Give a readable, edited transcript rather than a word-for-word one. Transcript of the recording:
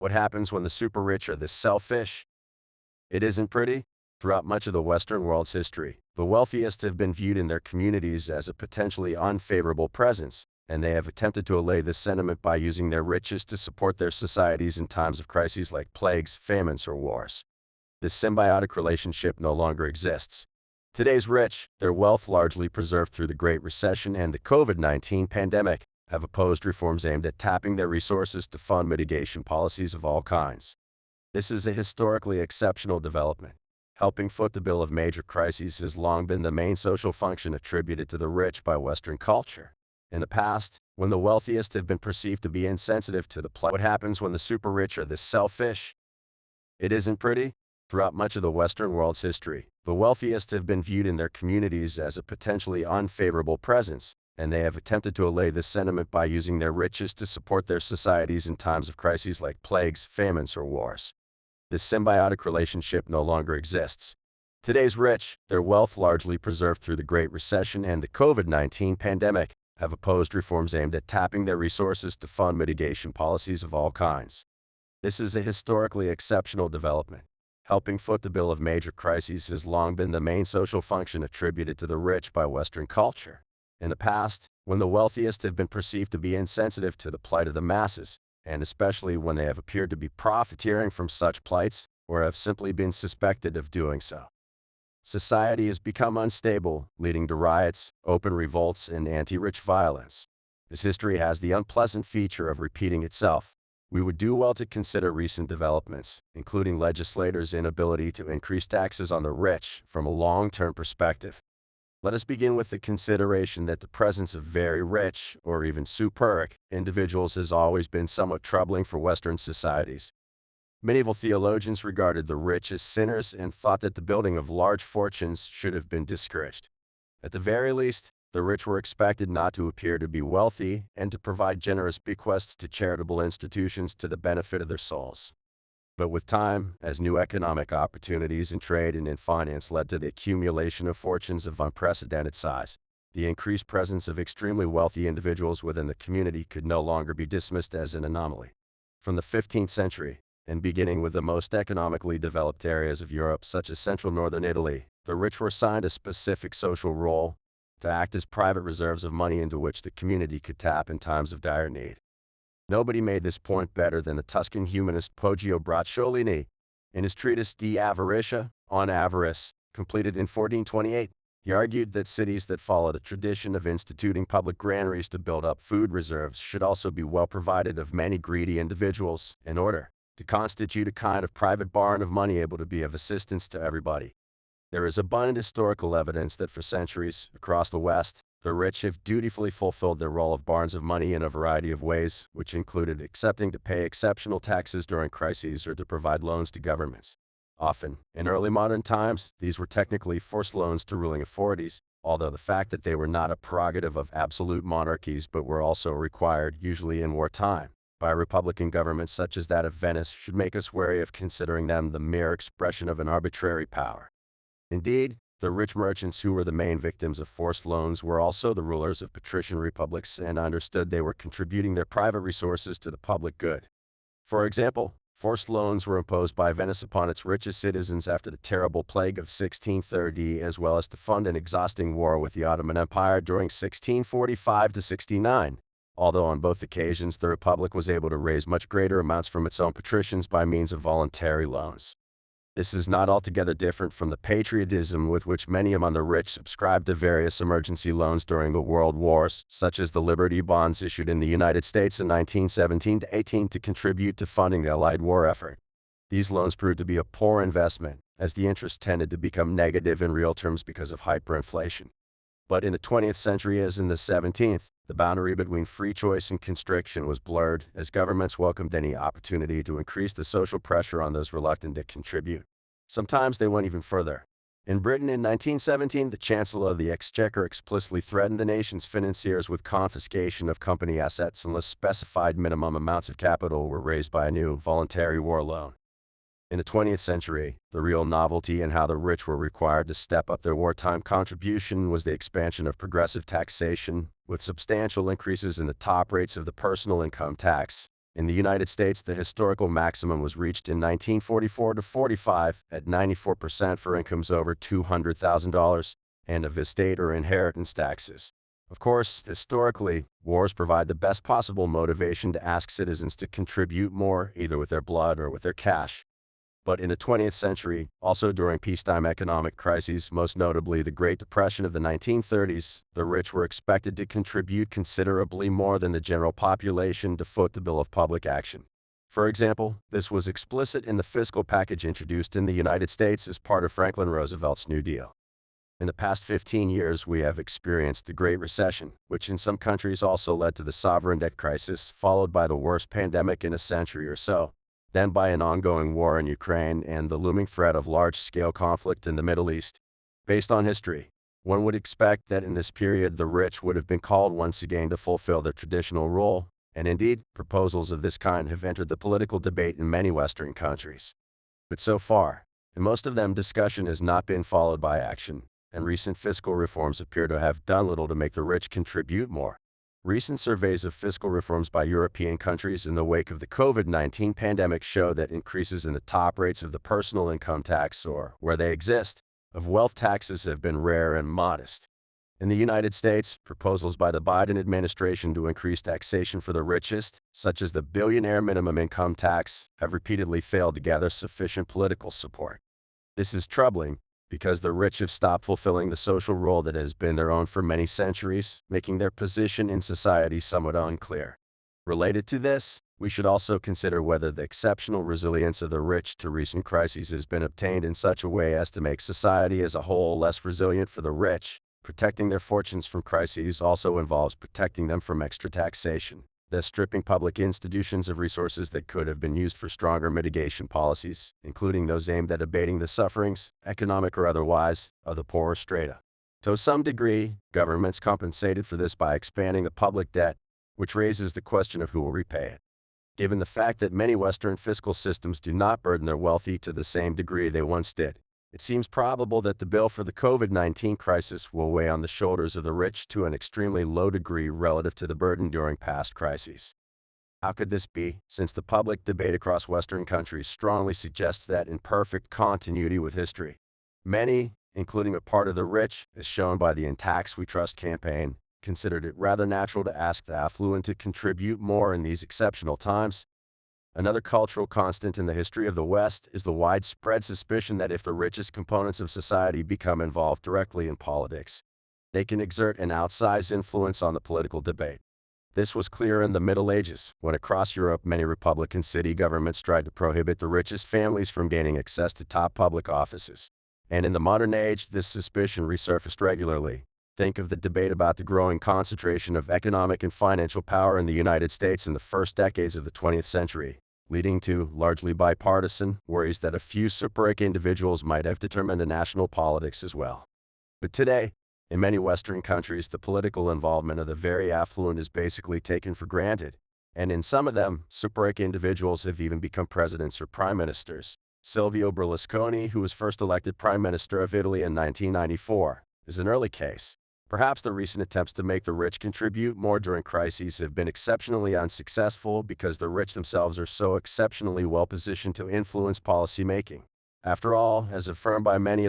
What happens when the super rich are this selfish? It isn't pretty. Throughout much of the Western world's history, the wealthiest have been viewed in their communities as a potentially unfavorable presence, and they have attempted to allay this sentiment by using their riches to support their societies in times of crises like plagues, famines, or wars. This symbiotic relationship no longer exists. Today's rich, their wealth largely preserved through the Great Recession and the COVID-19 pandemic, have opposed reforms aimed at tapping their resources to fund mitigation policies of all kinds. This is a historically exceptional development. Helping foot the bill of major crises has long been the main social function attributed to the rich by Western culture. In the past, when the wealthiest have been perceived to be insensitive to the plight, what happens when the super rich are this selfish? It isn't pretty. Throughout much of the Western world's history, the wealthiest have been viewed in their communities as a potentially unfavorable presence, and they have attempted to allay this sentiment by using their riches to support their societies in times of crises like plagues, famines, or wars. This symbiotic relationship no longer exists. Today's rich, their wealth largely preserved through the Great Recession and the COVID-19 pandemic, have opposed reforms aimed at tapping their resources to fund mitigation policies of all kinds. This is a historically exceptional development. Helping foot the bill of major crises has long been the main social function attributed to the rich by Western culture. In the past, when the wealthiest have been perceived to be insensitive to the plight of the masses, and especially when they have appeared to be profiteering from such plights, or have simply been suspected of doing so. Society has become unstable, leading to riots, open revolts, and anti-rich violence. This history has the unpleasant feature of repeating itself. We would do well to consider recent developments, including legislators' inability to increase taxes on the rich, from a long-term perspective. Let us begin with the consideration that the presence of very rich, or even super-rich, individuals has always been somewhat troubling for Western societies. Medieval theologians regarded the rich as sinners and thought that the building of large fortunes should have been discouraged. At the very least, the rich were expected not to appear to be wealthy and to provide generous bequests to charitable institutions to the benefit of their souls. But with time, as new economic opportunities in trade and in finance led to the accumulation of fortunes of unprecedented size, the increased presence of extremely wealthy individuals within the community could no longer be dismissed as an anomaly. From the 15th century, and beginning with the most economically developed areas of Europe such as central northern Italy, the rich were assigned a specific social role to act as private reserves of money into which the community could tap in times of dire need. Nobody made this point better than the Tuscan humanist Poggio Bracciolini. In his treatise De Avaritia, on avarice, completed in 1428, he argued that cities that follow the tradition of instituting public granaries to build up food reserves should also be well provided of many greedy individuals, in order to constitute a kind of private barn of money able to be of assistance to everybody. There is abundant historical evidence that for centuries, across the West, the rich have dutifully fulfilled their role of barns of money in a variety of ways, which included accepting to pay exceptional taxes during crises or to provide loans to governments. Often, in early modern times, these were technically forced loans to ruling authorities, although the fact that they were not a prerogative of absolute monarchies but were also required, usually in wartime, by republican governments such as that of Venice should make us wary of considering them the mere expression of an arbitrary power. Indeed, the rich merchants who were the main victims of forced loans were also the rulers of patrician republics and understood they were contributing their private resources to the public good. For example, forced loans were imposed by Venice upon its richest citizens after the terrible plague of 1630, as well as to fund an exhausting war with the Ottoman Empire during 1645 to 69. Although on both occasions the Republic was able to raise much greater amounts from its own patricians by means of voluntary loans. This is not altogether different from the patriotism with which many among the rich subscribed to various emergency loans during the World Wars, such as the Liberty Bonds issued in the United States in 1917-18 to contribute to funding the Allied war effort. These loans proved to be a poor investment, as the interest tended to become negative in real terms because of hyperinflation. But in the 20th century as in the 17th, the boundary between free choice and constriction was blurred, as governments welcomed any opportunity to increase the social pressure on those reluctant to contribute. Sometimes they went even further. In Britain in 1917, the Chancellor of the Exchequer explicitly threatened the nation's financiers with confiscation of company assets unless specified minimum amounts of capital were raised by a new voluntary war loan. In the 20th century, the real novelty in how the rich were required to step up their wartime contribution was the expansion of progressive taxation, with substantial increases in the top rates of the personal income tax, In the United States, the historical maximum was reached in 1944 to 45 at 94% for incomes over $200,000 and of estate or inheritance taxes. Of course, historically, wars provide the best possible motivation to ask citizens to contribute more, either with their blood or with their cash. But in the 20th century, also during peacetime economic crises, most notably the Great Depression of the 1930s, the rich were expected to contribute considerably more than the general population to foot the bill of public action. For example, this was explicit in the fiscal package introduced in the United States as part of Franklin Roosevelt's New Deal. In the past 15 years, we have experienced the Great Recession, which in some countries also led to the sovereign debt crisis, followed by the worst pandemic in a century or so, then by an ongoing war in Ukraine and the looming threat of large-scale conflict in the Middle East. Based on history, one would expect that in this period the rich would have been called once again to fulfill their traditional role, and indeed, proposals of this kind have entered the political debate in many Western countries. But so far, in most of them, discussion has not been followed by action, and recent fiscal reforms appear to have done little to make the rich contribute more. Recent surveys of fiscal reforms by European countries in the wake of the COVID-19 pandemic show that increases in the top rates of the personal income tax, or, where they exist, of wealth taxes have been rare and modest. In the United States, proposals by the Biden administration to increase taxation for the richest, such as the billionaire minimum income tax, have repeatedly failed to gather sufficient political support. This is troubling, because the rich have stopped fulfilling the social role that has been their own for many centuries, making their position in society somewhat unclear. Related to this, we should also consider whether the exceptional resilience of the rich to recent crises has been obtained in such a way as to make society as a whole less resilient for the rich. Protecting their fortunes from crises also involves protecting them from extra taxation, thus stripping public institutions of resources that could have been used for stronger mitigation policies, including those aimed at abating the sufferings, economic or otherwise, of the poorer strata. To some degree, governments compensated for this by expanding the public debt, which raises the question of who will repay it. Given the fact that many Western fiscal systems do not burden their wealthy to the same degree they once did, it seems probable that the bill for the COVID-19 crisis will weigh on the shoulders of the rich to an extremely low degree relative to the burden during past crises. How could this be, since the public debate across Western countries strongly suggests that in perfect continuity with history? Many, including a part of the rich, as shown by the In Tax We Trust campaign, considered it rather natural to ask the affluent to contribute more in these exceptional times. Another cultural constant in the history of the West is the widespread suspicion that if the richest components of society become involved directly in politics, they can exert an outsized influence on the political debate. This was clear in the Middle Ages, when across Europe many Republican city governments tried to prohibit the richest families from gaining access to top public offices. And in the modern age, this suspicion resurfaced regularly. Think of the debate about the growing concentration of economic and financial power in the United States in the first decades of the 20th century, leading to, largely bipartisan, worries that a few super-rich individuals might have determined the national politics as well. But today, in many Western countries, the political involvement of the very affluent is basically taken for granted, and in some of them, super-rich individuals have even become presidents or prime ministers. Silvio Berlusconi, who was first elected Prime Minister of Italy in 1994, is an early case. Perhaps the recent attempts to make the rich contribute more during crises have been exceptionally unsuccessful because the rich themselves are so exceptionally well positioned to influence policy making. After all, as affirmed by many of the